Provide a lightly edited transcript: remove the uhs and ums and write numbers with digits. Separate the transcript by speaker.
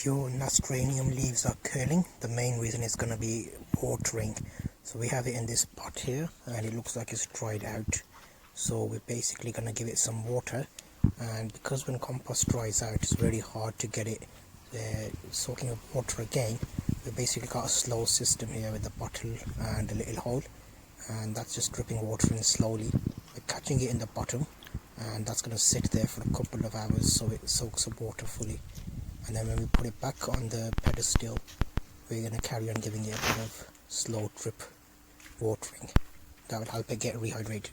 Speaker 1: If your nasturtium leaves are curling, the main reason is going to be watering. So we have it in this pot here and it looks like it's dried out, so we're basically going to give it some water. And because when compost dries out it's very hard to get it soaking up water again, we basically got a slow system here with the bottle and a little hole, and that's just dripping water in slowly. We're catching it in the bottom and that's going to sit there for a couple of hours so it soaks up water fully. And then when we put it back on the pedestal, we're going to carry on giving it a bit of slow drip watering. That will help it get rehydrated.